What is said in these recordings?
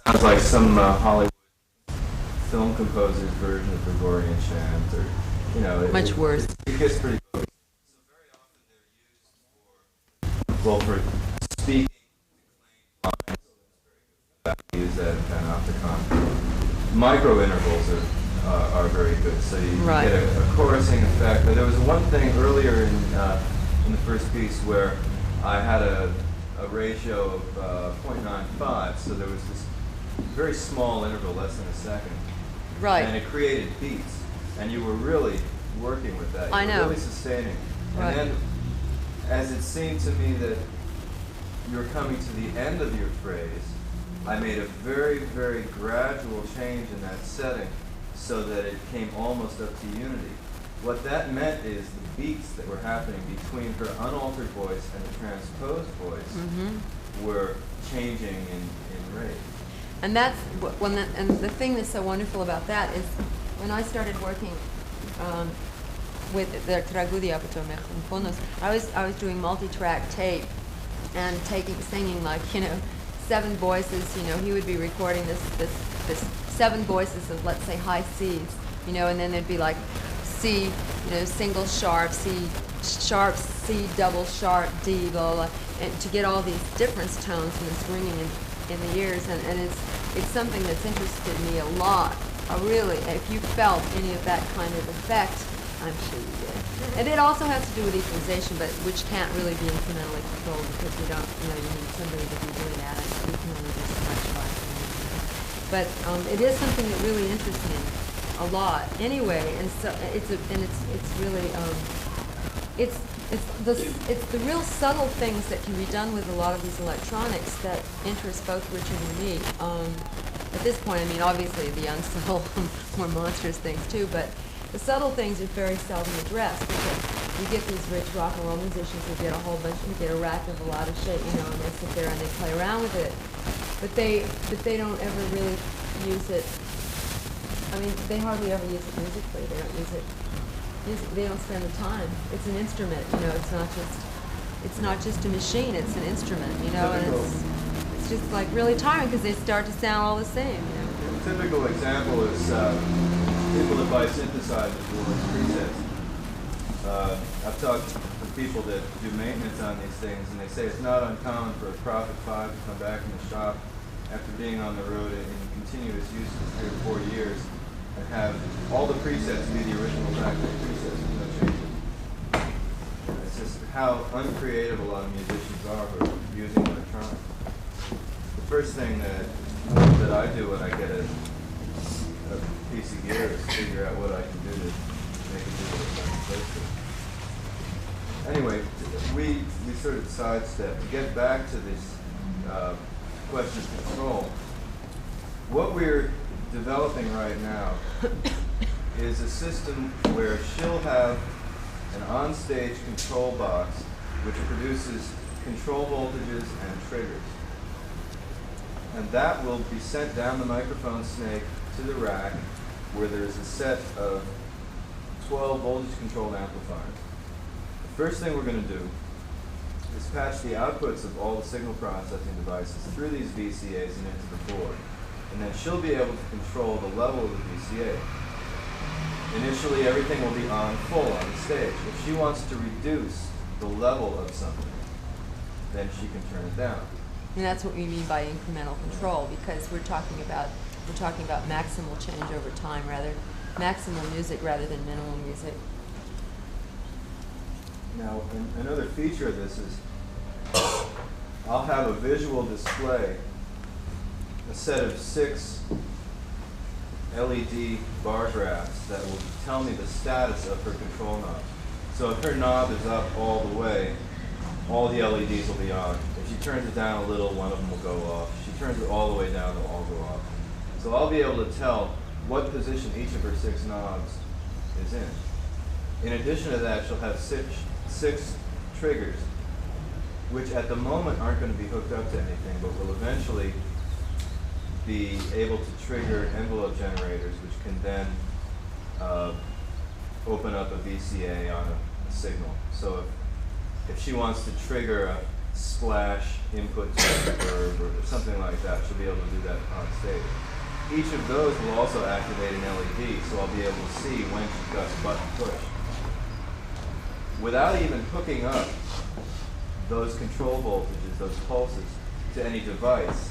sounds like some Hollywood film composer's version of Gregorian chant, or Much worse. It gets pretty close. So very often they're used for speaking, lines. Use that in panopticon. Micro intervals are very good, so you get a chorusing effect. But there was one thing earlier in the first piece where I had a ratio of 0.95, so there was this very small interval, less than a second. Right. And it created beats, and you were really working with that. You were really sustaining. Right. And then, as it seemed to me that you were coming to the end of your phrase, I made a very, very gradual change in that setting so that it came almost up to unity. What that meant is the beats that were happening between her unaltered voice and the transposed voice were changing in rate. And that's and the thing that's so wonderful about that is when I started working with the Tragudia I was doing multi-track tape and singing like 7 voices. He would be recording this 7 voices of, let's say, high C's, and then there'd be like C, single sharp, C sharp, C double sharp, D, blah, blah, and to get all these difference tones and this ringing in the ears, and it's something that's interested me a lot. Really, if you felt any of that kind of effect, I'm sure you did. And it also has to do with equalization, but which can't really be incrementally controlled because you don't, you need somebody to be doing that, and you can only do so much by. But it is something that really interests me a lot. Anyway, and so it's really it's the real subtle things that can be done with a lot of these electronics that interest both Richard and me. At this point, I mean, obviously the unsubtle, more monstrous things too, but the subtle things are very seldom addressed because you get these rich rock and roll musicians who get a whole bunch, who get a rack of a lot of shit, and they sit there and they play around with it, but they don't ever really use it. I mean, they hardly ever use it musically. They don't use it. They don't spend the time. It's an instrument, It's not just a machine. It's an instrument, and it's just like really tiring because they start to sound all the same. A typical example is people that buy synthesizers with presets. I've talked to people that do maintenance on these things, and they say it's not uncommon for a Prophet 5 to come back in the shop after being on the road in continuous use for 3 or 4 years and have all the presets be the original factory presets with no changes. It's just how uncreative a lot of musicians are who are using electronics. The first thing that I do when I get a piece of gear is figure out what I can do to make it do what I'm supposed to. Anyway, we sort of sidestep. To get back to this question of control, what we're developing right now is a system where she'll have an on-stage control box which produces control voltages and triggers. And that will be sent down the microphone snake to the rack where there's a set of 12 voltage-controlled amplifiers. The first thing we're going to do is patch the outputs of all the signal processing devices through these VCAs and into the board. And then she'll be able to control the level of the VCA. Initially, everything will be on full on the stage. If she wants to reduce the level of something, then she can turn it down. And that's what we mean by incremental control, because we're talking about maximal change over time, maximal music rather than minimal music. Now, another feature of this is I'll have a visual display, a set of 6 LED bar graphs that will tell me the status of her control knob. So if her knob is up all the way, all the LEDs will be on. If she turns it down a little, one of them will go off. If she turns it all the way down, they'll all go off. So I'll be able to tell what position each of her 6 knobs is in. In addition to that, she'll have 6 triggers, which at the moment aren't going to be hooked up to anything, but will eventually be able to trigger envelope generators, which can then open up a VCA on a signal. So if she wants to trigger a splash input to the verb or something like that. She'll be able to do that on stage. Each of those will also activate an LED, so I'll be able to see when she's got the button pushed. Without even hooking up those control voltages, those pulses, to any device,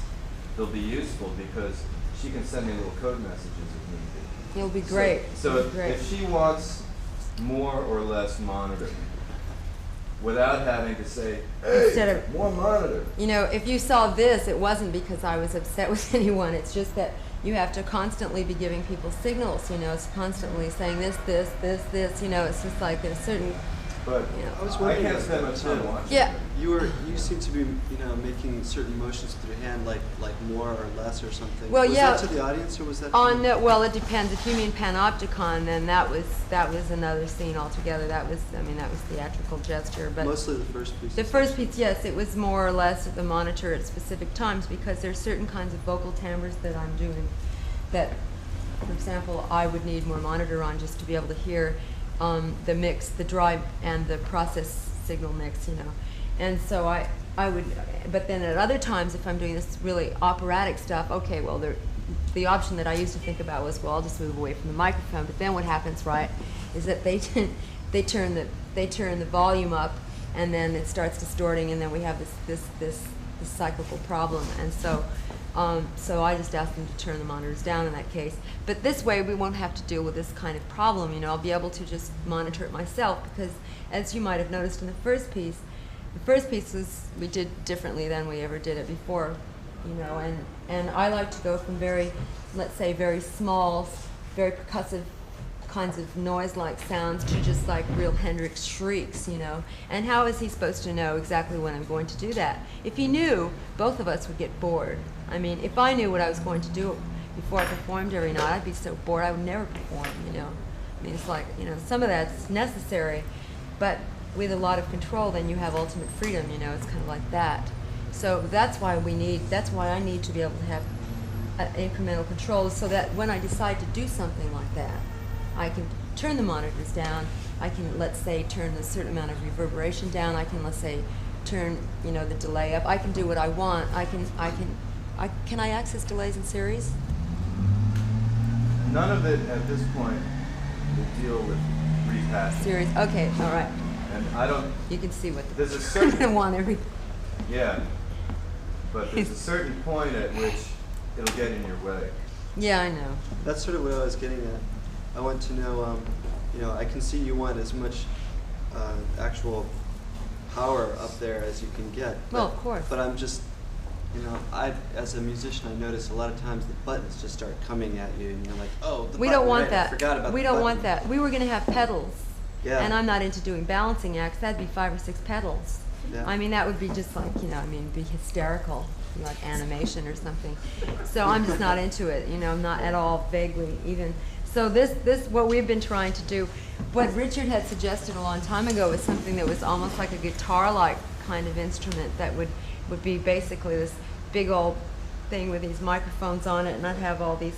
they'll be useful because she can send me little code messages if need be. It'll be great. So if she wants more or less monitoring, without having to say, hey, instead of, more monitor. You know, if you saw this, it wasn't because I was upset with anyone. It's just that you have to constantly be giving people signals, you know. It's constantly saying this, you know. It's just like there's certain, but you know. I was wondering, I can't spend much time watching. Yeah. You seem to be, you know, making certain motions with your hand, like more or less or something. Well, was yeah. that to the audience or was that? On well, it depends. If you mean Panopticon, then that was another scene altogether. That was theatrical gesture, but mostly the first piece. The first piece, yes, it was more or less at the monitor at specific times because there's certain kinds of vocal timbres that I'm doing that, for example, I would need more monitor on just to be able to hear the mix, the dry and the process signal mix, you know. And so I would, but then at other times, if I'm doing this really operatic stuff, okay, well, the option that I used to think about was, well, I'll just move away from the microphone. But then what happens, right, is that they turn the volume up, and then it starts distorting, and then we have this cyclical problem. And so so I just asked them to turn the monitors down in that case. But this way, we won't have to deal with this kind of problem. You know, I'll be able to just monitor it myself because, as you might have noticed in the first piece was we did differently than we ever did it before, you know. And I like to go from very, let's say, very small, very percussive kinds of noise-like sounds to just like real Hendrix shrieks, you know. And how is he supposed to know exactly when I'm going to do that? If he knew, both of us would get bored. I mean, if I knew what I was going to do before I performed every night, I'd be so bored I would never perform, you know. I mean, it's like, you know, some of that's necessary, but with a lot of control, then you have ultimate freedom, you know. It's kind of like that. So that's why I need to be able to have incremental control so that when I decide to do something like that, I can turn the monitors down. I can, let's say, turn a certain amount of reverberation down. I can, let's say, turn, you know, the delay up. I can do what I want. Can I access delays in series? None of it at this point will deal with repassing. Series, okay, all right. And I don't. You can see what there's a certain. I want everything. Yeah, but there's a certain point at which it'll get in your way. Yeah, I know. That's sort of what I was getting at. I want to know, you know, I can see you want as much actual power up there as you can get. Well, of course. But I'm just, you know, as a musician, I notice a lot of times the buttons just start coming at you, and you're like, oh, the we button, don't want right, that. I forgot about we the don't button. want that. We were going to have pedals. Yeah. And I'm not into doing balancing acts. That'd be 5 or 6 pedals. Yeah. I mean, that would be just like, you know, I mean, it'd be hysterical, like animation or something. So I'm just not into it, you know, not at all vaguely even. So this, what we've been trying to do, what Richard had suggested a long time ago was something that was almost like a guitar-like kind of instrument that would be basically this big old thing with these microphones on it, and I'd have all these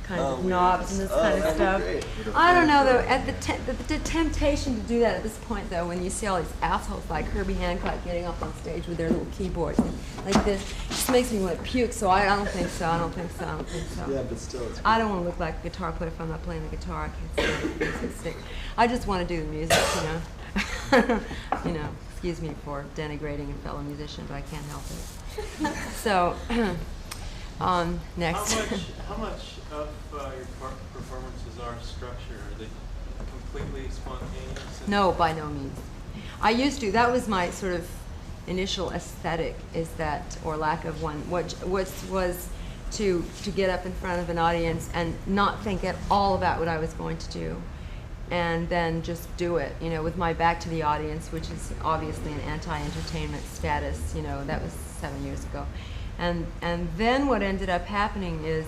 kinds of knobs and this kind of stuff. I don't know though. At the temptation to do that at this point though, when you see all these assholes like Herbie Hancock getting up on stage with their little keyboards like this, just makes me want to puke. So I don't think so. I don't think so. Yeah, but still, it's I don't want to look like a guitar player if I'm not playing the guitar. I can't stand it. It's sick. I just want to do the music, you know. You know. Excuse me for denigrating a fellow musician, but I can't help it. So, next. How much of your performances are structured? Are they completely spontaneous? No, by no means. I used to. That was my sort of initial aesthetic, is that, or lack of one, which was to get up in front of an audience and not think at all about what I was going to do, and then just do it, you know, with my back to the audience, which is obviously an anti-entertainment status, you know. That was 7 years ago. And then what ended up happening is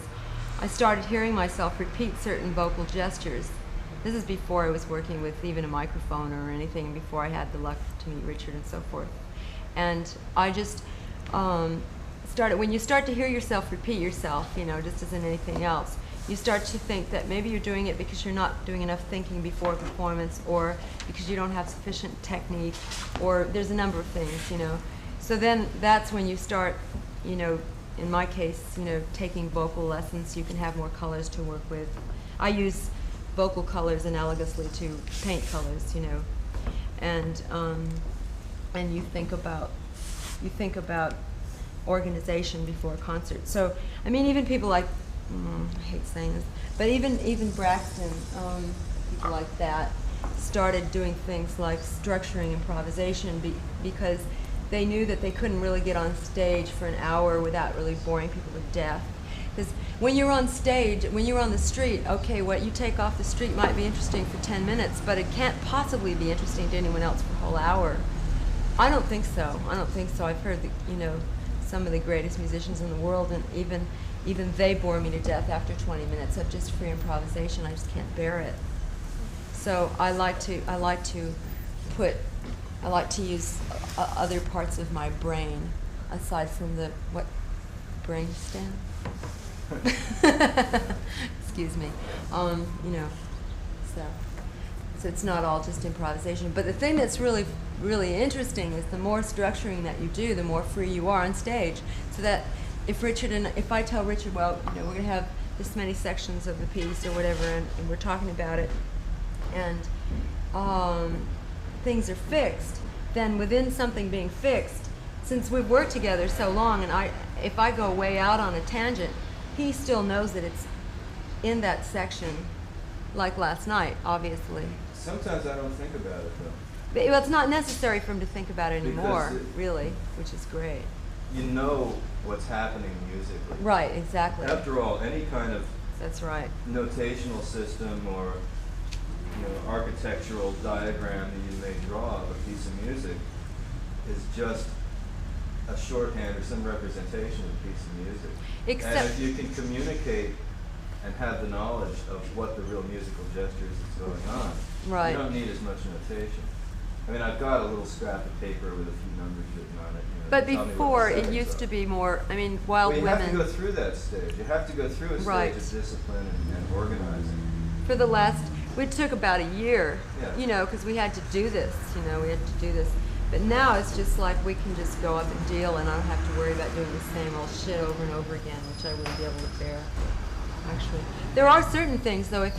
I started hearing myself repeat certain vocal gestures. This is before I was working with even a microphone or anything, before I had the luck to meet Richard and so forth. And I just started, when you start to hear yourself repeat yourself, you know, just as in anything else, you start to think that maybe you're doing it because you're not doing enough thinking before a performance, or because you don't have sufficient technique, or there's a number of things, you know. So then that's when you start, you know, in my case, you know, taking vocal lessons. You can have more colors to work with. I use vocal colors analogously to paint colors, you know, and you think about organization before a concert. So I mean, even people like I hate saying this, but even Braxton, people like that started doing things like structuring improvisation because they knew that they couldn't really get on stage for an hour without really boring people to death. Because when you're on stage, when you're on the street, okay, what you take off the street might be interesting for 10 minutes, but it can't possibly be interesting to anyone else for a whole hour. I don't think so. I don't think so. I've heard that, you know, some of the greatest musicians in the world, and even they bore me to death after 20 minutes of just free improvisation. I just can't bear it. So I like to use other parts of my brain aside from the brainstem. Excuse me. You know, so it's not all just improvisation. But the thing that's really interesting is the more structuring that you do, the more free you are on stage. So that if I tell Richard, well, you know, we're going to have this many sections of the piece or whatever, and we're talking about it, and things are fixed, then within something being fixed, since we've worked together so long, and if I go way out on a tangent, he still knows that it's in that section, like last night, obviously. Sometimes I don't think about it, though. But, well, it's not necessary for him to think about it anymore, Because really, which is great. You know what's happening musically. Right, exactly. After all, any kind of That's right. notational system or, you know, architectural diagram that you may draw of a piece of music is just a shorthand or some representation of a piece of music. Except and if you can communicate and have the knowledge of what the real musical gestures is going on, right. you don't need as much notation. I mean, I've got a little scrap of paper with a few numbers written on it. You know, But to tell me what before, the it settings used are. to be more, I mean, Wild Well, you Women. have to go through that stage. You have to go through a stage Right. of discipline and organizing. For the last, it took about a year, Yeah. you know, because we had to do this, you know, we had to do this. But now it's just like we can just go up and deal, and I don't have to worry about doing the same old shit over and over again, which I wouldn't be able to bear, actually. There are certain things, though, if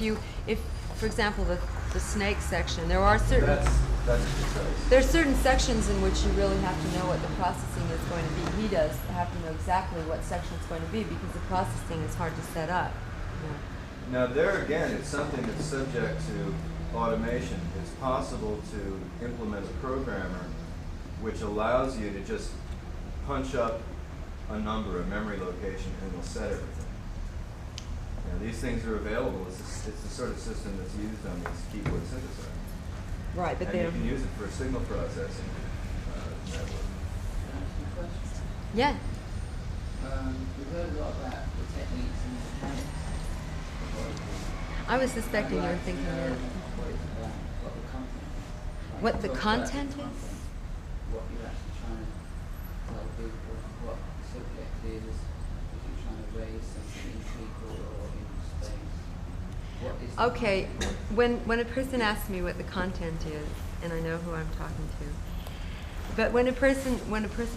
for example, the snake section, there are certain... That's precise. There's certain sections in which you really have to know what the processing is going to be. He does have to know exactly what section it's going to be because the processing is hard to set up. Yeah. Now there again, it's something that's subject to automation. It's possible to implement a programmer which allows you to just punch up a number, a memory location, and it'll set everything. You know, these things are available. It's the sort of system that's used on these keyboard synthesizers. Right, but and you can use it for signal processing network. Yeah. We've heard a lot about the techniques and the mechanics. I was suspecting you were thinking that. What the content is? What you're actually trying to tell people, what the subject is, if you're trying to raise something in people or in space. What is the Okay, content? when a person asks me what the content is, and I know who I'm talking to, but when a person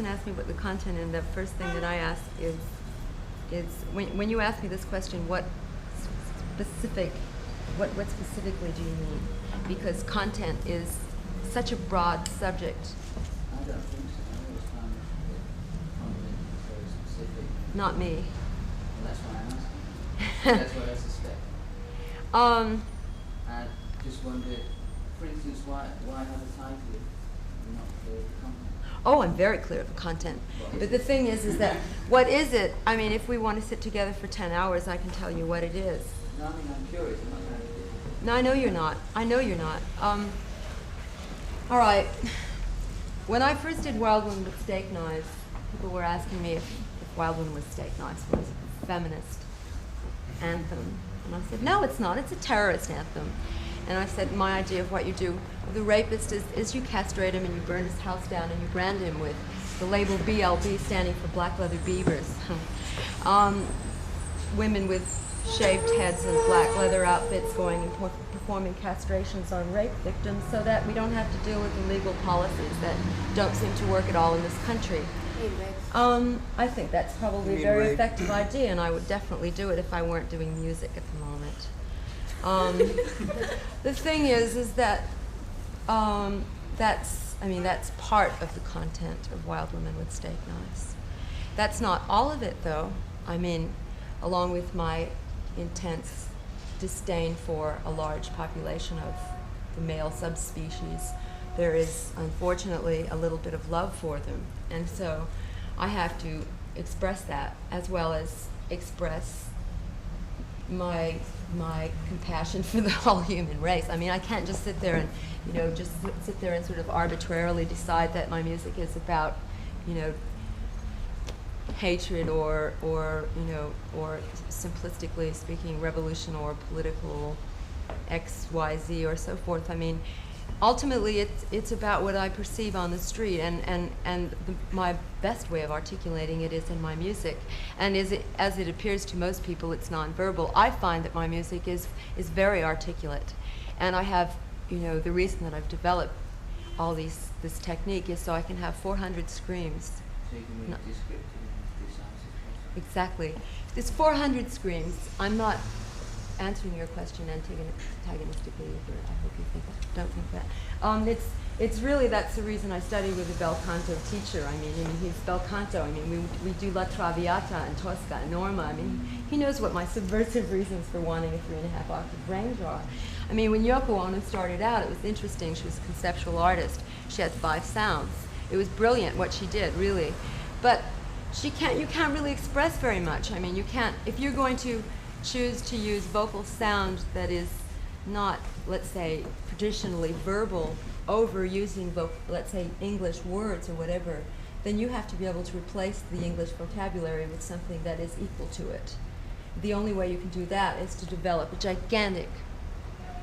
asks me what the content is, the first thing that I ask is when you ask me this question, what specifically do you mean? Because content is such a broad subject. I don't think so. I always found that content is very specific. Not me. And that's why I'm asking. That's what I suspect. I just wondered, for instance, why have a title if you're not clear of the content? Oh, I'm very clear of the content. But the thing is that, what is it? I mean, if we want to sit together for 10 hours, I can tell you what it is. No, I mean, I'm curious. I'm not trying to be difficult. No, I know you're not. I know you're not. All right. When I first did Wild Woman with Steak Knives, people were asking me if Wild Woman with Steak Knives was a feminist anthem. And I said, no, it's not. It's a terrorist anthem. And I said, my idea of what you do with a rapist is you castrate him and you burn his house down and you brand him with the label BLB standing for Black Leather Beavers. Women with shaved heads and black leather outfits going and performing castrations on rape victims so that we don't have to deal with the legal policies that don't seem to work at all in this country. I think that's probably a very effective idea, and I would definitely do it if I weren't doing music at the moment. The thing is that that's part of the content of Wild Women with Steak Knives. That's not all of it, though. I mean, along with my intense disdain for a large population of the male subspecies, there is unfortunately a little bit of love for them. And so I have to express that, as well as express my compassion for the whole human race. I mean, I can't just sit there and, just sit there and sort of arbitrarily decide that my music is about, hatred or simplistically speaking, revolution or political XYZ or so forth. I mean, ultimately it's about what I perceive on the street, and my best way of articulating it is in my music. And as it appears to most people, it's nonverbal. I find that my music is very articulate, and I have, the reason that I've developed all this technique is so I can have 400 screams. So you can read descriptive and decisive. Exactly. There's 400 screams. I'm not answering your question antagonistically. I hope you think that. Don't think that. It's really, that's the reason I study with a bel canto teacher. I mean, he's bel canto. I mean, we do La Traviata and Tosca and Norma. I mean, he knows what my subversive reasons for wanting a 3.5 octave range are. I mean, when Yoko Ono started out, it was interesting. She was a conceptual artist. She had 5 sounds. It was brilliant what she did, really. But you can't really express very much. I mean, you can't, if you're going to choose to use vocal sound that is not, let's say, traditionally verbal, over using, let's say, English words or whatever, then you have to be able to replace the English vocabulary with something that is equal to it. The only way you can do that is to develop a gigantic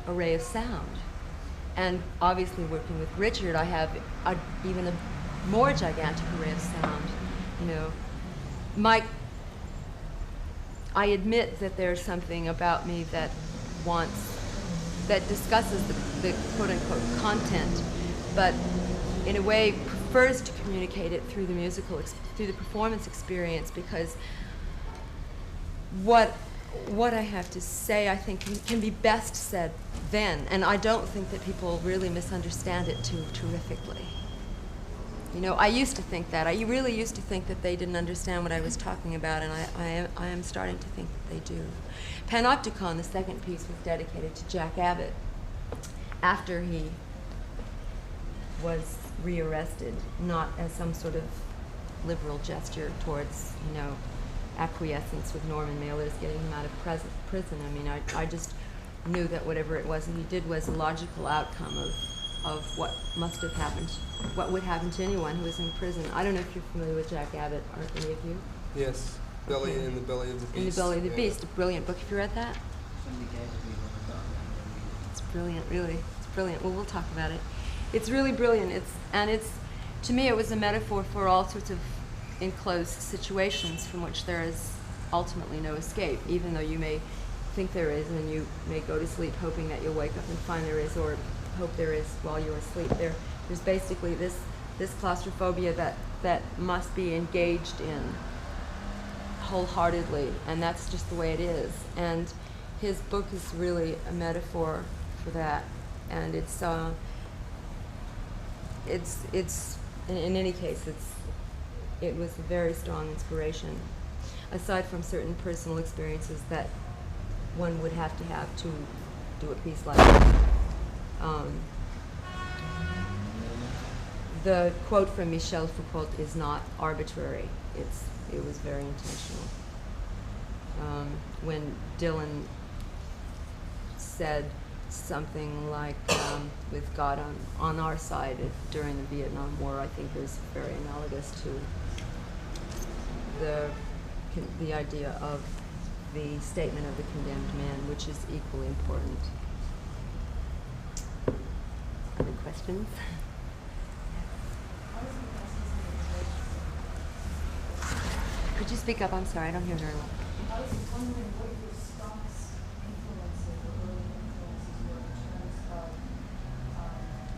array of sound. And obviously, working with Richard, I have even a more gigantic array of sound. I admit that there's something about me that discusses the quote-unquote content, but in a way prefers to communicate it through through the performance experience, because what I have to say, I think, can be best said then, and I don't think that people really misunderstand it too terrifically. I used to think that. I really used to think that they didn't understand what I was talking about, and I am starting to think that they do. Panopticon, the second piece, was dedicated to Jack Abbott after he was rearrested, not as some sort of liberal gesture towards, acquiescence with Norman Mailer's getting him out of prison. I mean, I just knew that whatever it was that he did was a logical outcome of what must have happened, what would happen to anyone who was in prison. I don't know if you're familiar with Jack Abbott, are any of you? Yes, Belly in the Belly of the Beast. In the Belly of the Beast, a brilliant book. Have you read that? Somebody gave it to me when I got around. It's brilliant, really. It's brilliant. Well, we'll talk about it. It's really brilliant. To me, it was a metaphor for all sorts of enclosed situations from which there is ultimately no escape, even though you may think there is, and you may go to sleep hoping that you'll wake up and find there is, or hope there is while you're asleep. There's basically this claustrophobia that must be engaged in wholeheartedly, and that's just the way it is. And his book is really a metaphor for that, and it's in any case, it was a very strong inspiration, aside from certain personal experiences that one would have to do a piece like that. The quote from Michel Foucault is not arbitrary. It was very intentional. When Dylan said something like, with God on our side during the Vietnam War, I think is very analogous to the idea of the statement of the condemned man, which is equally important. Other questions? Could you speak up? I'm sorry, I don't hear very well. I was wondering what your strongest influences or early influences were in terms of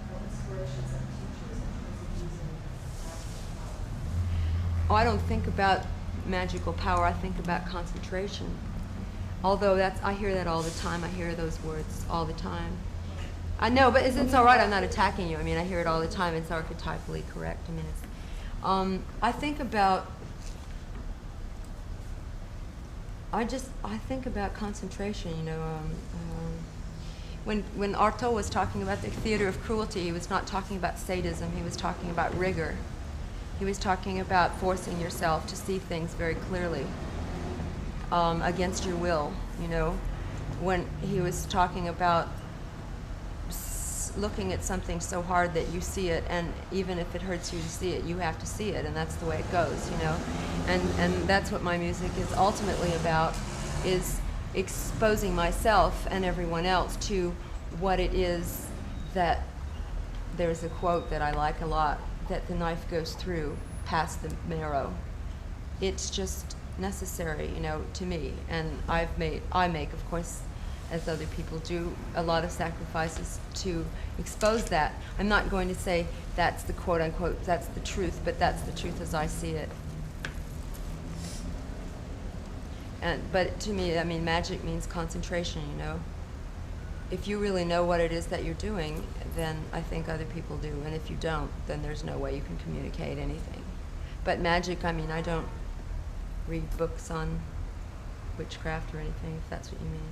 what inspirations and teachers in terms of using magical power. Oh, I don't think about magical power. I think about concentration. Although I hear that all the time. I hear those words all the time. I know, but it's all right. I'm not attacking you. I mean, I hear it all the time. It's archetypally correct. I mean, it's. I think about. I think about concentration. You know, when Artaud was talking about the theater of cruelty, he was not talking about sadism. He was talking about rigor. He was talking about forcing yourself to see things very clearly against your will. You know, when he was talking about looking at something so hard that you see it, and even if it hurts you to see it, you have to see it, and that's the way it goes, you know. And that's what my music is ultimately about, is exposing myself and everyone else to what it is that, there's a quote that I like a lot, that the knife goes through past the marrow. It's just necessary, you know, to me. And I make, of course, as other people do, a lot of sacrifices to expose that. I'm not going to say that's the quote unquote, that's the truth, but that's the truth as I see it. But to me, I mean, magic means concentration, you know. If you really know what it is that you're doing, then I think other people do. And if you don't, then there's no way you can communicate anything. But magic, I mean, I don't read books on witchcraft or anything, if that's what you mean.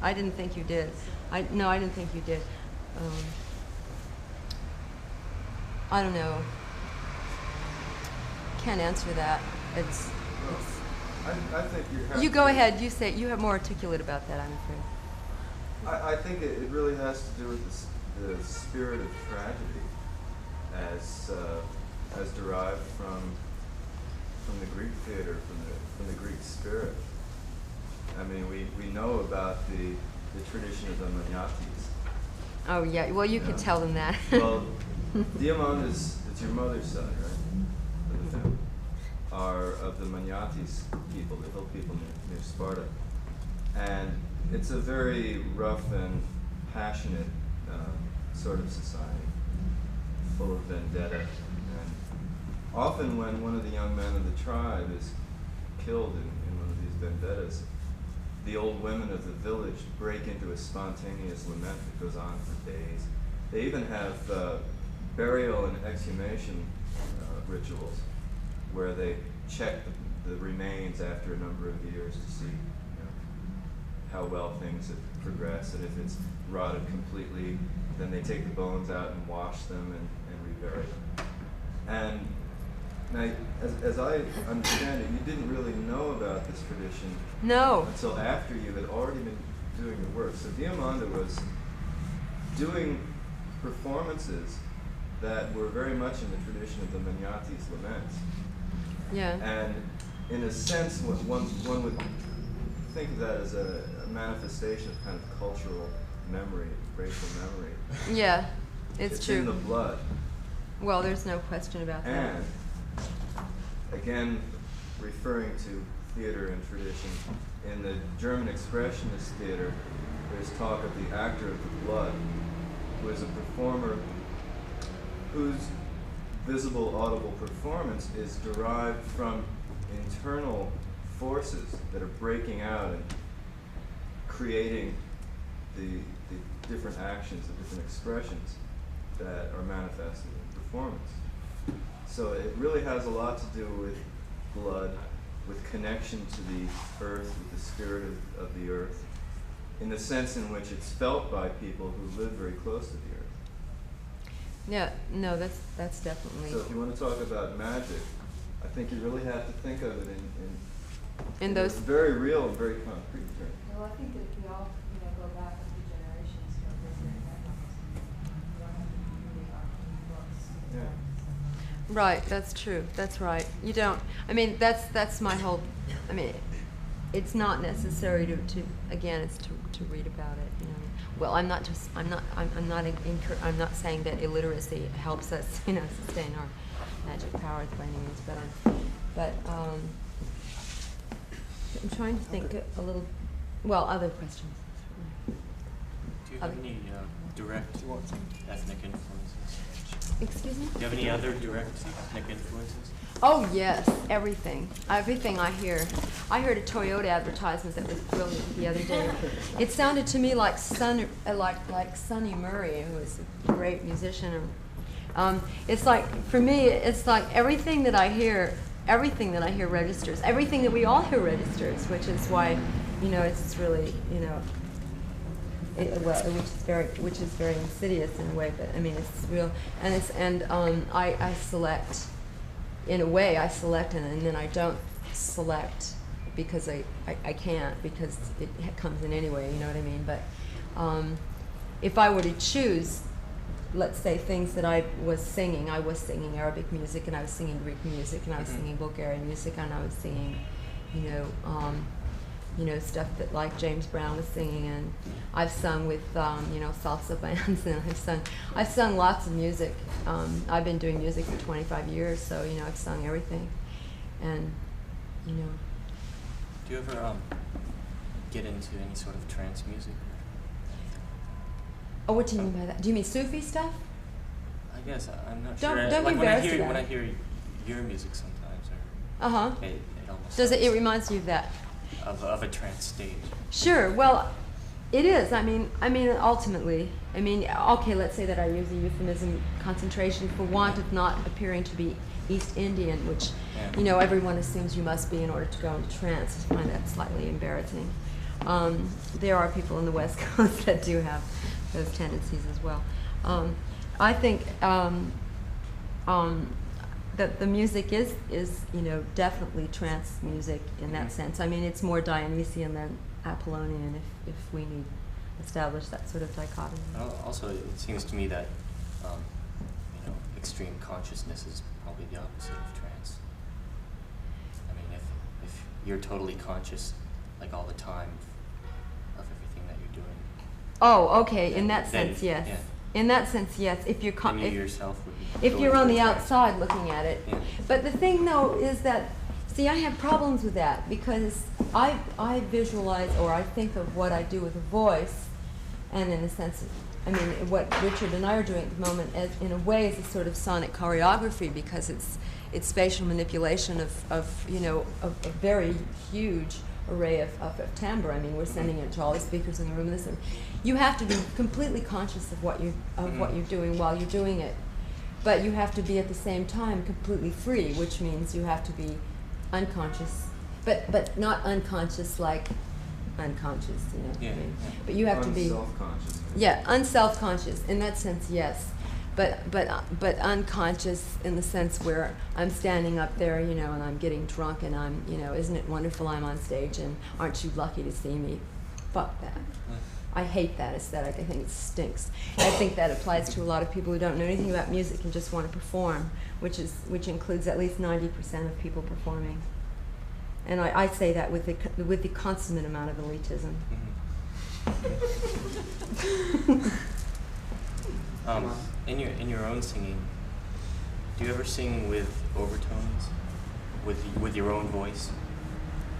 I didn't think you did. No, I didn't think you did. I don't know. Can't answer that. It's I think you have you go to- ahead. You say you have more articulate about that, I'm afraid. I think it really has to do with the spirit of tragedy as derived from the Greek theater, from the Greek spirit. I mean, we know about the tradition of the Maniatis. Oh yeah. Well, you could tell them that. Well, Diamanda it's your mother's side, right? Of the family. Are of the Maniatis people, the hill people near Sparta. And it's a very rough and passionate sort of society, full of vendetta. And often when one of the young men of the tribe is killed in one of these vendettas, the old women of the village break into a spontaneous lament that goes on for days. They even have burial and exhumation rituals where they check the remains after a number of years to see how well things have progressed, and if it's rotted completely, then they take the bones out and wash them and rebury them. And now, as I understand it, you didn't really know about this tradition No. until after you had already been doing the work. So Diamanda was doing performances that were very much in the tradition of the Maniatis laments. Yeah. And in a sense, one would think of that as a manifestation of kind of cultural memory, racial memory. Yeah. It's true. in the blood. Well, there's no question about that. And again, referring to theater and tradition, in the German expressionist theater, there's talk of the actor of the blood, who is a performer whose visible, audible performance is derived from internal forces that are breaking out and creating the different actions, the different expressions that are manifested in performance. So it really has a lot to do with blood, with connection to the earth, with the spirit of the earth, in the sense in which it's felt by people who live very close to the earth. Yeah, no, that's definitely. So if you want to talk about magic, I think you really have to think of it in those very real and very concrete terms. Well, I think that we all, go back a few generations to visiting backgrounds. You don't have to be really arcane books. Yeah. Right, that's true. That's right. You don't. I mean, that's my whole. I mean, it's not necessary to again, it's to read about it. You know. Well, I'm not saying that illiteracy helps us, sustain our magic powers by any means, but I'm trying to think a little, well, other questions. Do you have any direct ethnic influences? Excuse me? Do you have any other direct ethnic influences? Oh yes, everything. Everything I hear. I heard a Toyota advertisement that was brilliant the other day. It sounded to me like Sonny Murray, who was a great musician. It's like, for me, it's like everything that I hear registers. Everything that we all hear registers, which is why, it's really, which is very insidious in a way. But I mean, it's real, and I select. In a way, I select, and then I don't select because I can't, because it comes in anyway, you know what I mean? But if I were to choose, let's say, things that I was singing Arabic music, and I was singing Greek music, and I was singing Bulgarian music, and I was singing, stuff that like James Brown was singing, and I've sung with, salsa bands, and I've sung lots of music. I've been doing music for 25 years, so, I've sung everything, and, Do you ever get into any sort of trance music? Oh, what do you mean by that? Do you mean Sufi stuff? I guess, I'm not Don't sure. be Like embarrassed about when I it. hear your music sometimes, or Uh-huh. it almost Does it sounds reminds you of that? of a trance state. Sure. Well, it is. I mean, ultimately, okay, let's say that I use the euphemism concentration for want of not appearing to be East Indian, which, Yeah. Everyone assumes you must be in order to go into trance. I find that slightly embarrassing. There are people in the West Coast that do have those tendencies as well. I think that the music is definitely trance music in that sense. I mean, it's more Dionysian than Apollonian, if we need establish that sort of dichotomy. Also, it seems to me that extreme consciousness is probably the opposite of trance. I mean, if you're totally conscious, like all the time, of everything that you're doing. Oh, okay. In that then- sense, yes. yeah. In that sense, yes. If you're Then you yourself would be if going you're on through the a trance. outside looking at it. Yeah. But the thing, though, is that, see, I have problems with that because I visualize, or I think of what I do with a voice, and in a sense, what Richard and I are doing at the moment, as, in a way, is a sort of sonic choreography, because it's spatial manipulation of a very huge array of timbre. I mean, we're sending it to all the speakers in the room. Listen, you have to be completely conscious of what you're doing while you're doing it, but you have to be at the same time completely free, which means you have to be unconscious, but not unconscious like unconscious, Yeah, yeah. But you have to be Self-conscious. unself-conscious in that sense, yes. But unconscious in the sense where I'm standing up there, and I'm getting drunk, and I'm, isn't it wonderful I'm on stage, and aren't you lucky to see me? Fuck that. I hate that aesthetic. I think it stinks. I think that applies to a lot of people who don't know anything about music and just want to perform, which includes at least 90% of people performing. And I say that with the consummate amount of elitism. In your own singing, do you ever sing with overtones, with your own voice?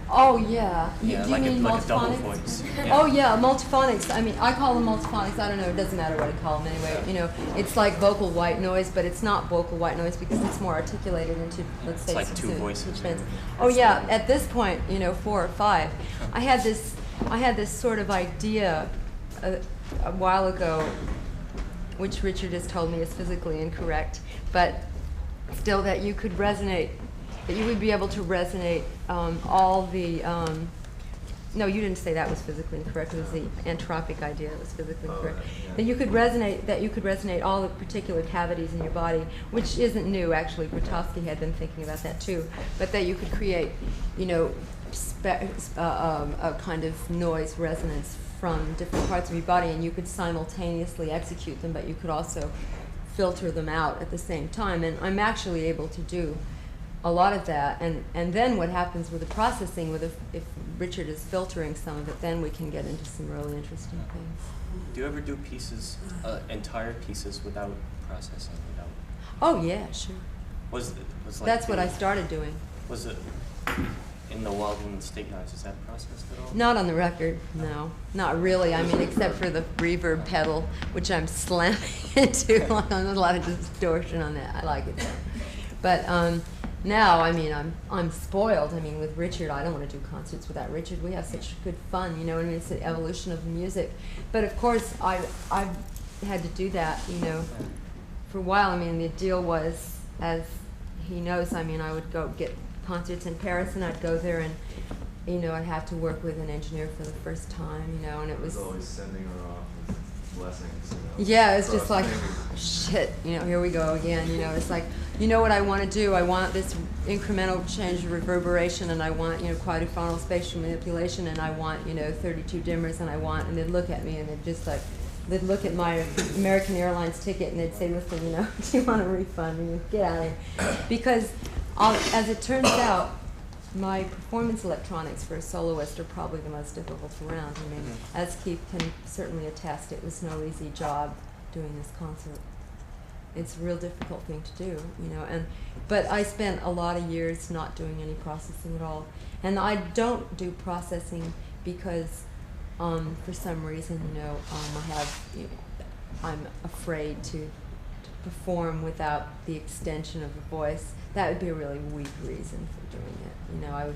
Oh yeah. Yeah, Do you mean like a double multiphonics? voice. Oh yeah, multiphonics. I call them multiphonics. I don't know. It doesn't matter what I call them anyway. It's like vocal white noise, but it's not vocal white noise because it's more articulated into, let's say, It's like two voices. Oh yeah. At this point, 4 or 5. I had this sort of idea a while ago, which Richard has told me is physically incorrect, but still that you could resonate. That you would be able to resonate all the. No, you didn't say that was physically incorrect. It was the anthropic idea that was physically incorrect. Yeah. That you could resonate all the particular cavities in your body, which isn't new actually. Grotowski had been thinking about that too. But that you could create, a kind of noise resonance from different parts of your body, and you could simultaneously execute them, but you could also filter them out at the same time. And I'm actually able to do a lot of that, and then what happens with the processing, if Richard is filtering some of it, then we can get into some really interesting things. Do you ever do pieces, entire pieces, without processing, without? Oh yeah, sure. Was like That's what I started doing. Was it in the Walden State Yards, is that processed at all? Not on the record, no. Not really. I mean, except for the reverb pedal, which I'm slamming into. There's a lot of distortion on that. I like it though. But now, I mean, I'm spoiled. I mean, with Richard, I don't want to do concerts without Richard. We have such good fun, you know. I mean, it's the evolution of the music. But of course, I've had to do that, you know, for a while. I mean, the deal was, as he knows, I mean, I would go get concerts in Paris, and I'd go there, and you know, I'd have to work with an engineer for the first time, you know, and it was always sending her off with blessings. You know, yeah, it's just cross like fingers. shit, you know, here we go again, you know. It's like, you know what I want to do? I want this incremental change of reverberation, and I want, you know, quadriphonal spatial manipulation, and I want, you know, 32 dimmers, and I want, and they'd look at me, and they'd just like, they'd look at my American Airlines ticket, and they'd say, listen, you know, do you want a refund? And you get out of here. Because as it turns out, my performance electronics for a soloist are probably the most difficult around. I mean, as Keith can certainly attest, it was no easy job doing this concert. It's a real difficult thing to do, you know. But I spent a lot of years not doing any processing at all. And I don't do processing because for some reason, you know, I'm afraid to perform without the extension of the voice. That would be a really weak reason for doing it. You know,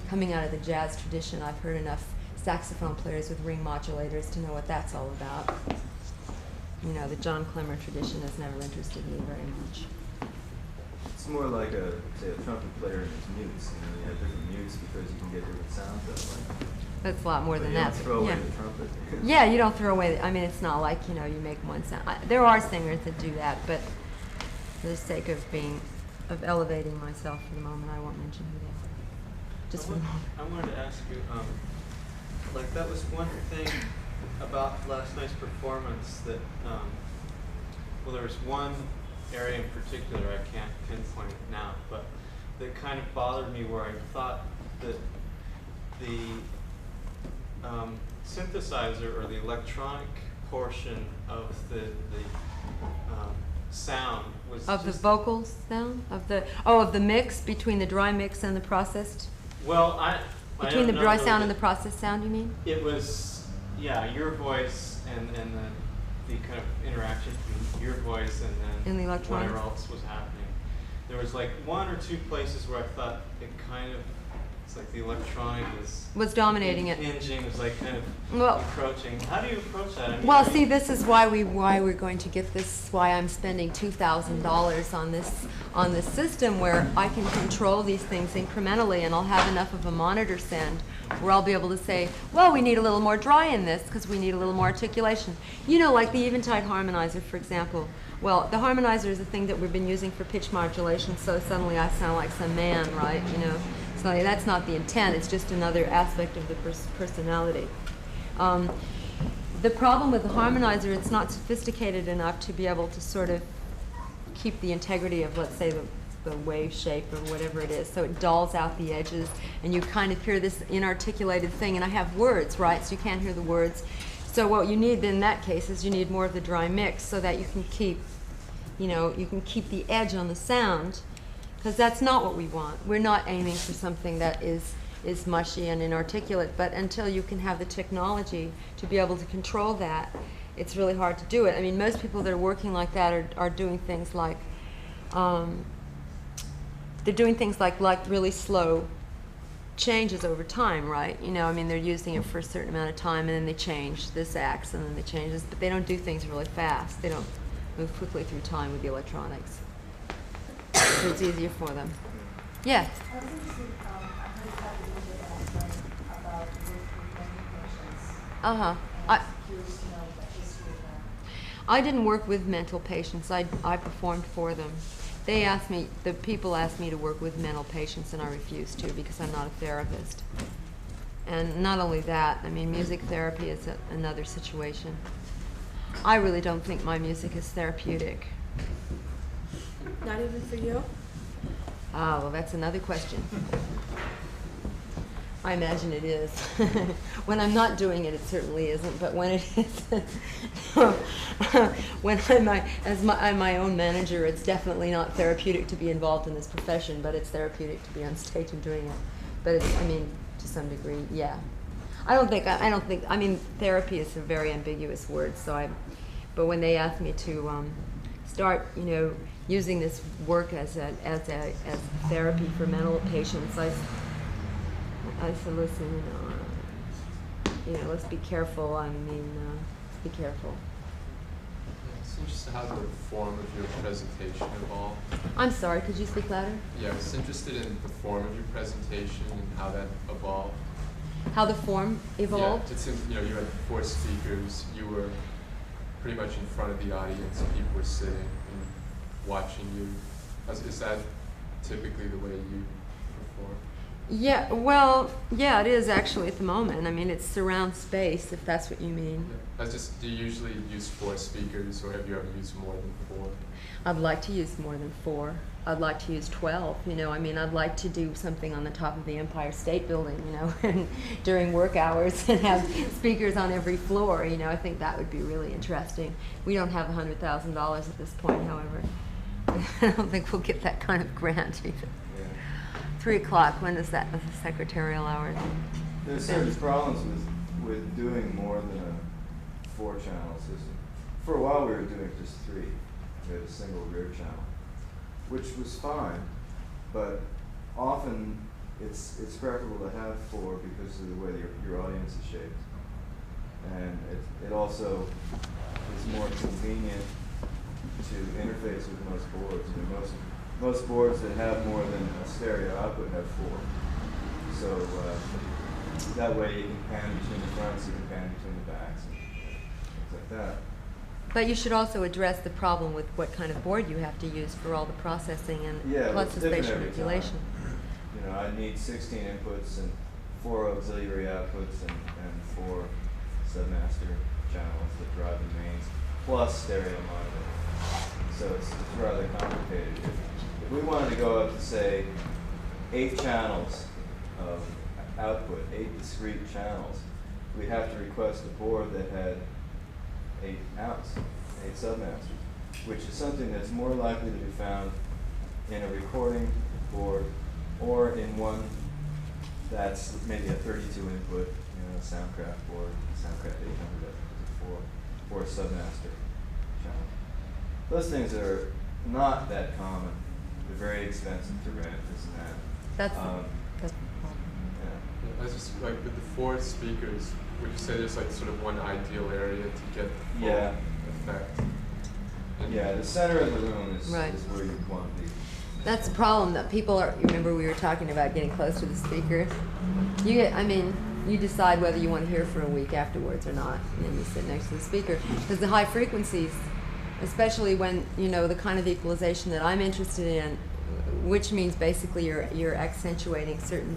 coming out of the jazz tradition, I've heard enough saxophone players with ring modulators to know what that's all about. You know, the John Clemmer tradition has never interested me very much. It's more like say a trumpet player and his mutes. You know, you have different mutes because you can get different sounds out of it. That's a lot more than that. You don't throw away yeah. the trumpet. Yeah, you don't throw away. I mean, it's not like, you know, you make one sound. There are singers that do that, but for the sake of elevating myself for the moment, I won't mention who they are. Just for the moment. I wanted to ask you, like that was one thing about last night's performance that, well, there was one area in particular I can't pinpoint it now, but that kind of bothered me, where I thought that the synthesizer or the electronic portion of the sound was Of the just, vocals sound? Of the mix between the dry mix and the processed? well, I Between the don't dry know sound that and the processed sound, you mean? it was, yeah, your voice and the kind of interaction between your voice and And the then electronics. whatever else was happening. There was like one or two places where I thought it kind of, it's like the electronic Was dominating it. impinging, was like kind of Well- encroaching. How do you approach that? I mean, Well, see, this is why we're going to get this. Why I'm spending $2,000 on this system, where I can control these things incrementally, and I'll have enough of a monitor send where I'll be able to say, well, we need a little more dry in this because we need a little more articulation. You know, like the Eventide harmonizer, for example. Well, the harmonizer is a thing that we've been using for pitch modulation, so suddenly I sound like some man, right? You know, so that's not the intent. It's just another aspect of the personality. The problem with the harmonizer, it's not sophisticated enough to be able to sort of keep the integrity of, let's say, the wave shape or whatever it is. So it dulls out the edges, and you kind of hear this inarticulated thing. And I have words, right? So you can't hear the words. So what you need in that case is you need more of the dry mix, so that you can keep, you know, you can keep the edge on the sound, because that's not what we want. We're not aiming for something that is mushy and inarticulate, but until you can have the technology to be able to control that, it's really hard to do it. I mean, most people that are working like that are doing things like, they're doing things like really slow changes over time, right? You know, I mean, they're using it for a certain amount of time, and then they change this acts, and then they change this, but they don't do things really fast. They don't move quickly through time with the electronics. So it's easier for them. Yeah. I was interested, I heard that you did about working with mental patients. Uh-huh. And I'm curious to know the history of that. I didn't work with mental patients. I performed for them. They asked me, the people asked me to work with mental patients, and I refused to because I'm not a therapist. And not only that, I mean, music therapy is another situation. I really don't think my music is therapeutic. Not even for you? Ah, well, that's another question. I imagine it is. When I'm not doing it, it certainly isn't. But when it is, when I'm my own manager, it's definitely not therapeutic to be involved in this profession. But it's therapeutic to be on stage and doing it. but it's, I mean, to some degree, yeah. I don't think, I mean, therapy is a very ambiguous word, so but when they asked me to start, you know, using this work as therapy for mental patients, I said, listen, you know, let's be careful. I mean, be careful. It's interesting how the form of your presentation evolved. I'm sorry, could you speak louder? Yeah, I was interested in the form of your presentation and how that evolved. How the form evolved? Yeah, it seems, you know, you had 4 speakers, you were pretty much in front of the audience, people were sitting and watching you. Is that typically the way you perform? Yeah, well, yeah, it is actually at the moment. I mean, it's surround space, if that's what you mean. Yeah. Do you usually use 4 speakers, or have you ever used more than 4? I'd like to use more than 4. I'd like to use 12, you know. I mean, I'd like to do something on the top of the Empire State Building, you know, and during work hours and have speakers on every floor, you know. I think that would be really interesting. We don't have $100,000 at this point, however. I don't think we'll get that kind of grant either. Yeah. 3 o'clock, when is that, the secretarial hours? There's certain problems with doing more than a 4-channel system. For a while we were doing just 3. We had a single rear channel, which was fine, but often it's preferable to have 4 because of the way your audience is shaped. And it also is more convenient to interface with most boards. I mean, most boards that have more than a stereo output have 4. So that way you can pan between the fronts, you can pan between the backs, and things like that. But you should also address the problem with what kind of board you have to use for all the processing and plus the spatial manipulation. You know, I need 16 inputs and 4 auxiliary outputs and 4 submaster channels that drive the mains, plus stereo monitor. So it's rather complicated. If we wanted to go up to, say, 8 channels of output, 8 discrete channels, we'd have to request a board that had 8 outs, 8 submasters, which is something that's more likely to be found in a recording board or in one that's maybe a 32 input, you know, Soundcraft board, Soundcraft 800, for a submaster channel. Those things are not that common. They're very expensive to rent, this and that. That's the problem. Yeah. I was just like, with the 4 speakers, would you say there's like sort of one ideal area to get the full effect? And yeah, the center of the room is Right. where you want to be. That's the problem, that people are, remember we were talking about getting close to the speakers? You decide whether you want to hear for a week afterwards or not, and then you sit next to the speaker. Because the high frequencies, especially when, you know, the kind of equalization that I'm interested in, which means basically you're accentuating certain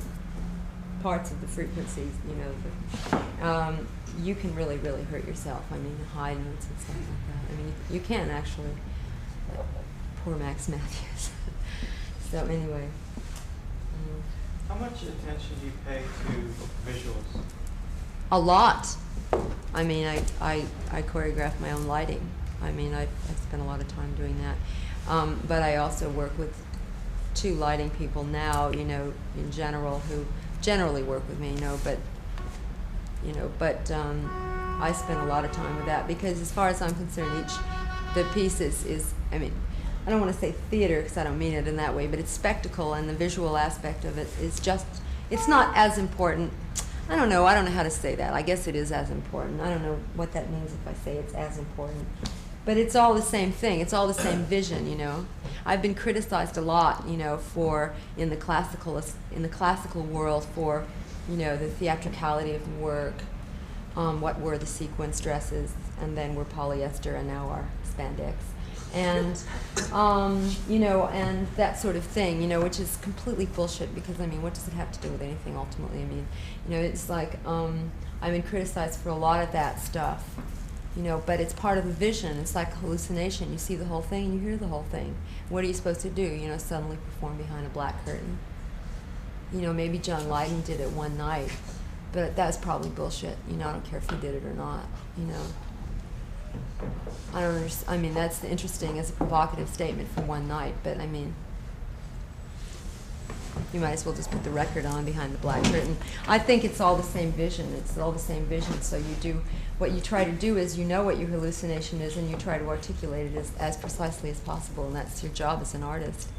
parts of the frequencies, you know, you can really, really hurt yourself. I mean, the high notes and stuff like that. I mean, you can actually. Poor Max Matthews. So anyway. How much attention do you pay to visuals? A lot. I mean, I choreograph my own lighting. I mean, I spend a lot of time doing that. But I also work with 2 lighting people now, you know, in general, who generally work with me, but I spend a lot of time with that because as far as I'm concerned, the piece is, I mean, I don't want to say theater because I don't mean it in that way, but it's spectacle, and the visual aspect of it is just, it's not as important. I don't know how to say that. I guess it is as important. I don't know what that means if I say it's as important. But it's all the same thing. It's all the same vision, you know. I've been criticized a lot, you know, in the classical world for, you know, the theatricality of the work, what were the sequence dresses, and then were polyester, and now are spandex, and you know, and that sort of thing, you know, which is completely bullshit because, I mean, what does it have to do with anything ultimately? I mean, you know, it's like I've been criticized for a lot of that stuff. You know, but it's part of the vision. It's like hallucination. You see the whole thing and you hear the whole thing. What are you supposed to do? You know, suddenly perform behind a black curtain. You know, maybe John Lydon did it one night, but that's probably bullshit. You know, I don't care if he did it or not. You know, I don't understand. I mean, that's interesting as a provocative statement for one night, but I mean, you might as well just put the record on behind the black curtain. I think it's all the same vision. It's all the same vision. So you do, what you try to do is you know what your hallucination is and you try to articulate it as precisely as possible, and that's your job as an artist.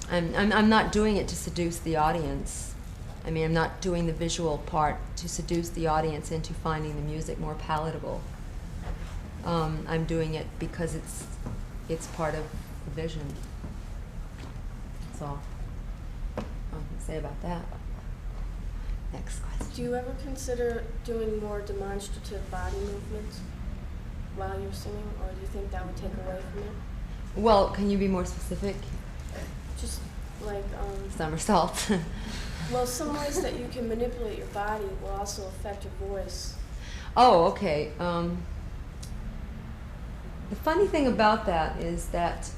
I'm not doing it to seduce the audience. I mean, I'm not doing the visual part to seduce the audience into finding the music more palatable. I'm doing it because it's part of the vision. That's all I can say about that. Next question. Do you ever consider doing more demonstrative body movements while you're singing, or do you think that would take away from it? Well, can you be more specific? Just like Somersault. well, some ways that you can manipulate your body will also affect your voice. Oh, okay. The funny thing about that is that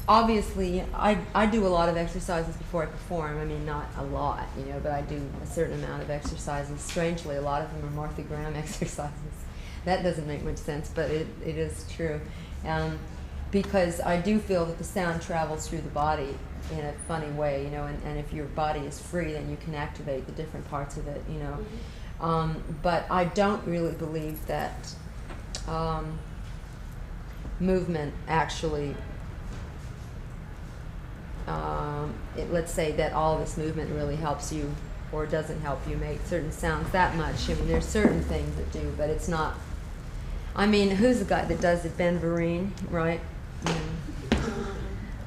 obviously I do a lot of exercises before I perform. I mean, not a lot, you know, but I do a certain amount of exercises. Strangely, a lot of them are Martha Graham exercises. That doesn't make much sense, but it is true. Because I do feel that the sound travels through the body in a funny way, you know, and if your body is free, then you can activate the different parts of it, you know. Mm-hmm. But I don't really believe that movement actually, let's say that all this movement really helps you or doesn't help you make certain sounds that much. I mean, there's certain things that do, but it's not. I mean, who's the guy that does it? Ben Vereen, right?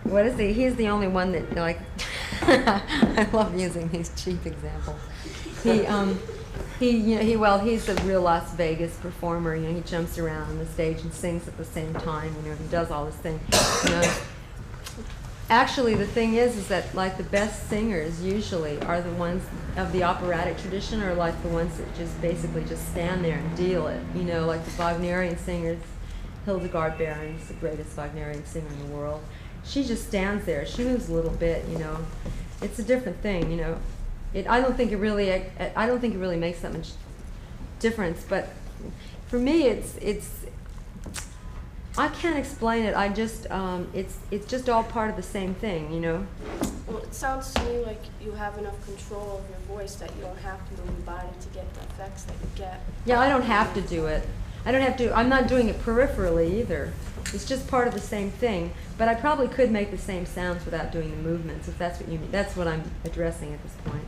What is he? He's the only one that, like, I love using these cheap examples. He's a real Las Vegas performer. You know, he jumps around on the stage and sings at the same time. You know, he does all this thing. You know, actually, the thing is that like the best singers usually are the ones of the operatic tradition, or like the ones that just basically just stand there and deal it. You know, like the Wagnerian singers. Hildegard Behrens, the greatest Wagnerian singer in the world. She just stands there. She moves a little bit, you know. It's a different thing, you know. I don't think it really makes that much difference. But for me, it's. I can't explain it. I just it's just all part of the same thing, you know. Well, it sounds to me like you have enough control of your voice that you don't have to move your body to get the effects that you get. Yeah, I don't have to do it. I don't have to. I'm not doing it peripherally either. It's just part of the same thing. But I probably could make the same sounds without doing the movements, if that's what you mean. That's what I'm addressing at this point.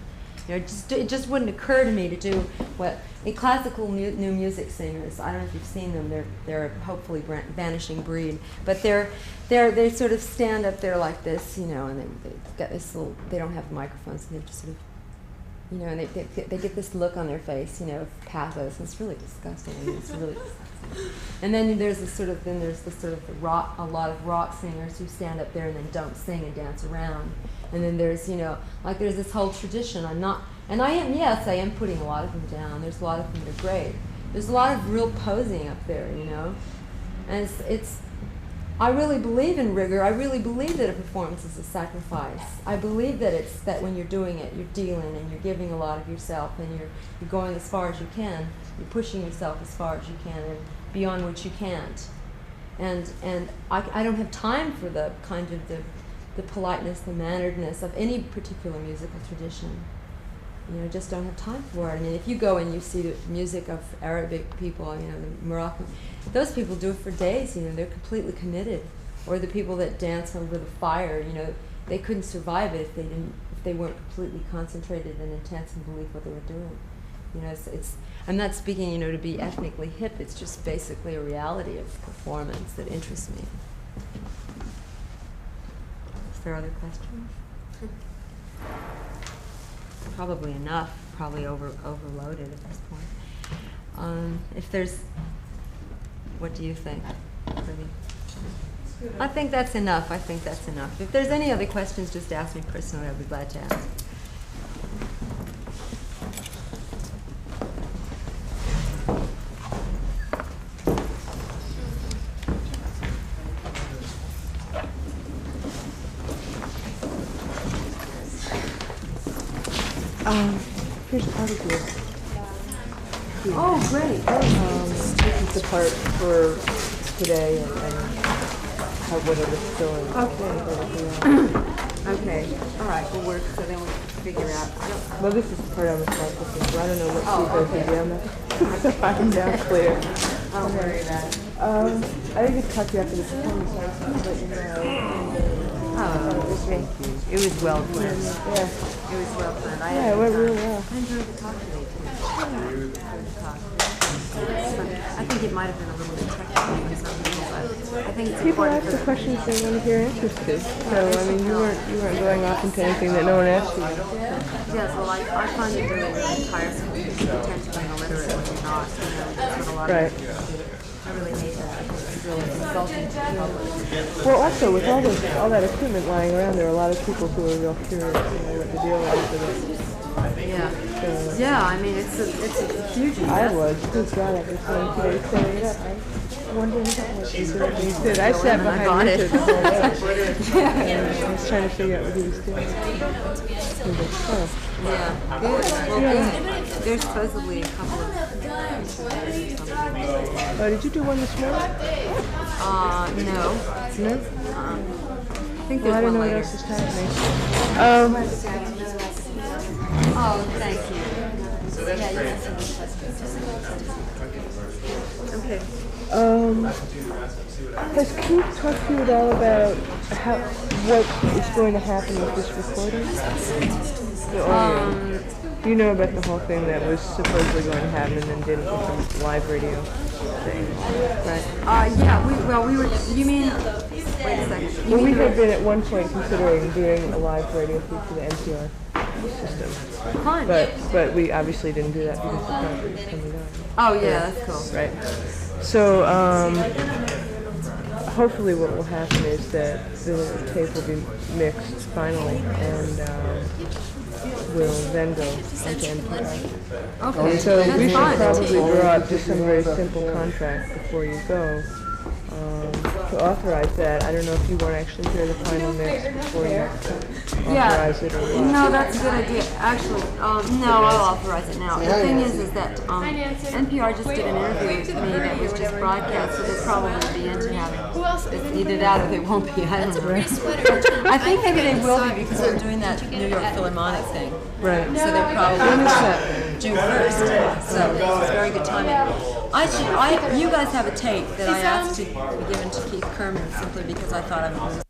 You know, it just wouldn't occur to me to do what classical new music singers. I don't know if you've seen them. They're hopefully vanishing breed. But they sort of stand up there like this, you know, and they've got this little. They don't have microphones, and they're just sort of. You know, and they get this look on their face, you know, of pathos. And it's really disgusting. I mean, it's really disgusting. And then there's a lot of rock singers who stand up there and then don't sing and dance around. And then there's, you know, like there's this whole tradition. I am putting a lot of them down. There's a lot of them that are great. There's a lot of real posing up there, you know. And I really believe in rigor. I really believe that a performance is a sacrifice. I believe that it's that when you're doing it, you're dealing and you're giving a lot of yourself, and you're going as far as you can. You're pushing yourself as far as you can and beyond which you can't. And I don't have time for the kind of the politeness, the manneredness of any particular musical tradition. You know, just don't have time for it. I mean, if you go and you see the music of Arabic people, you know, the Moroccan, those people do it for days. You know, they're completely committed. Or the people that dance over the fire, you know, they couldn't survive it if they weren't completely concentrated and intense and believe what they were doing. You know, I'm not speaking, you know, to be ethnically hip. It's just basically a reality of performance that interests me. Is there other questions? Probably enough. Probably overloaded at this point. If there's, what do you think? I think that's enough. If there's any other questions, just ask me personally. I'd be glad to answer. Here's part of yours. Oh, great. This is the part for today, and whatever's still in. Okay, all right, we'll work, so then we'll figure out. Well, this is part of the process, so I don't know what Oh, she goes okay. to do. I'm not so I'm down clear. Don't worry about it. I think it's talk to you after the performance, so I just wanted to let you know. Oh, thank you. It was well planned. Yeah. It was well planned. Yeah, it went really well. I enjoyed the talk today, too. I think it might have been a little bit technical for some people, but I think it's People important ask the for questions they want to hear answers to. So, I mean, you weren't going off into anything that no one asked you. Yes, well, I find it really tiresome to pretend to be an illiterate when you're not. You know, that's what a lot Right. of people do. I really hate that. I think it's really insulting to the public. Well, also, with all that equipment lying around, there are a lot of people who are real curious, what the deal is with it. Yeah. So, Yeah, I mean, it's a huge I investment. was. Good God, I was going today setting it up. I was wondering what you did. I sat And I behind got it. Richard the whole way. And I was trying to figure out what he was doing. I was like, oh. Yeah, good. Well, good. There's supposedly a couple of pictures or something. Oh, did you do one this morning? No. No? I think Well, I there's don't know one what later. else is happening. Oh, thank you. So that's great. Okay. Has Keith talked to you at all about what is going to happen with this recording? You know about the whole thing that was supposedly going to happen and then didn't with the live radio thing, right? Yeah, we were, you mean, wait a second. Well, we had been at one point considering doing a live radio feed to the NPR system. Fine. But we obviously didn't do that because the project was coming down. Oh, yeah, that's cool. Right. So, hopefully what will happen is that the tape will be mixed finally and will then go onto NPR. Okay, So that's we should fine. probably draw up just some very simple contract before you go to authorize that. I don't know if you want to actually hear the final mix before you authorize it or what. No, that's a good idea. Actually, no, I'll authorize it now. The thing is that NPR just did an interview with me that was just broadcast, so they'll probably be into having it's either that or they won't be. I don't know. I think maybe they will be because they're doing that New York Philharmonic thing. Right. So they're probably June 1st. So it's very good timing. You guys have a tape that I asked to be given to Keith Kerman simply because I thought I was